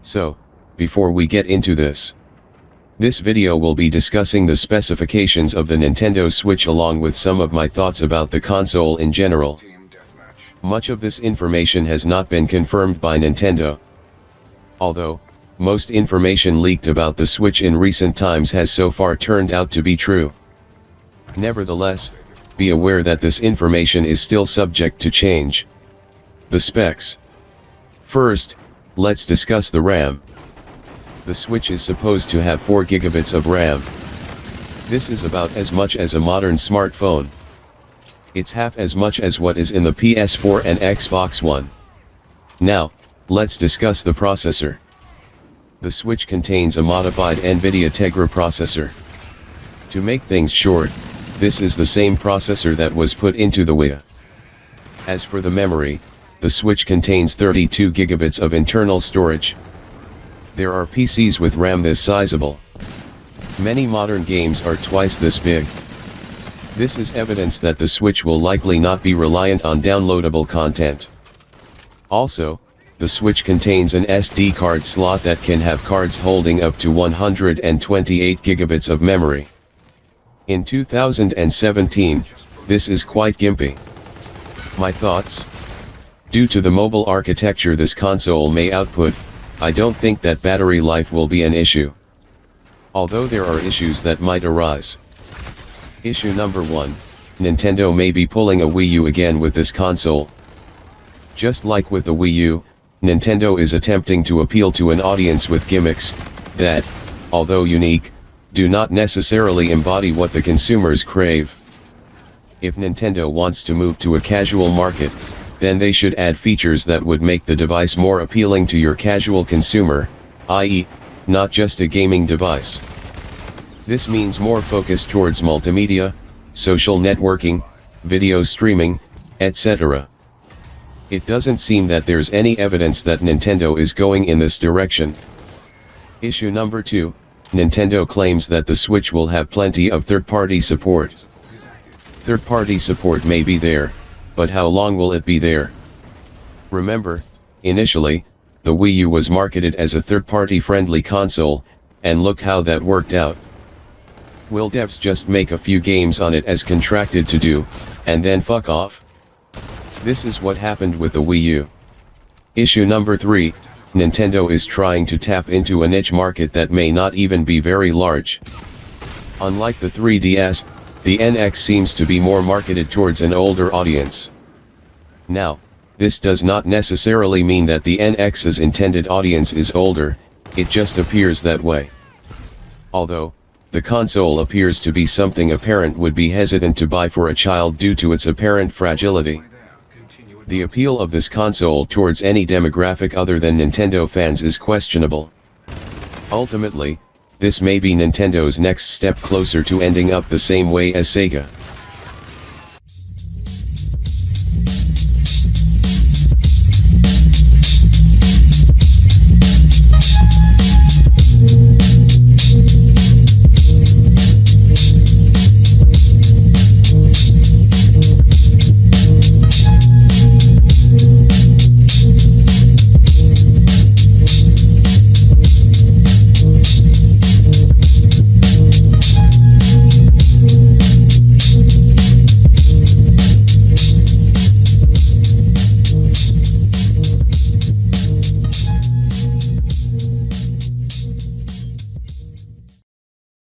So, before we get into this video will be discussing the specifications of the Nintendo Switch along with some of my thoughts about the console in general. Much of this information has not been confirmed by Nintendo. Although, most information leaked about the Switch in recent times has so far turned out to be true. Nevertheless, be aware that this information is still subject to change. The specs. First, let's discuss the RAM. The Switch is supposed to have 4 GB of RAM. This is about as much as a modern smartphone. It's half as much as what is in the PS4 and Xbox One. Now, let's discuss the processor. The Switch contains a modified NVIDIA Tegra processor. To make things short, this is the same processor that was put into the Wii. As for the memory, the Switch contains 32 GB of internal storage. There are PCs with RAM this sizable. Many modern games are twice this big. This is evidence that the Switch will likely not be reliant on downloadable content. Also, the Switch contains an SD card slot that can have cards holding up to 128 GB of memory. In 2017, this is quite gimpy. My thoughts? Due to the mobile architecture this console may output, I don't think that battery life will be an issue. Although there are issues that might arise. Issue number 1, Nintendo may be pulling a Wii U again with this console. Just like with the Wii U, Nintendo is attempting to appeal to an audience with gimmicks that, although unique, do not necessarily embody what the consumers crave. If Nintendo wants to move to a casual market, then they should add features that would make the device more appealing to your casual consumer, i.e., not just a gaming device. This means more focus towards multimedia, social networking, video streaming, etc. It doesn't seem that there's any evidence that Nintendo is going in this direction. Issue number 2, Nintendo claims that the Switch will have plenty of third-party support. Third-party support may be there, but how long will it be there? Remember, initially, the Wii U was marketed as a third-party friendly console, and look how that worked out. Will devs just make a few games on it as contracted to do, and then fuck off? This is what happened with the Wii U. Issue number 3, Nintendo is trying to tap into a niche market that may not even be very large. Unlike the 3DS, the NX seems to be more marketed towards an older audience. Now, this does not necessarily mean that the NX's intended audience is older, it just appears that way. Although, the console appears to be something a parent would be hesitant to buy for a child due to its apparent fragility. The appeal of this console towards any demographic other than Nintendo fans is questionable. Ultimately, this may be Nintendo's next step closer to ending up the same way as Sega.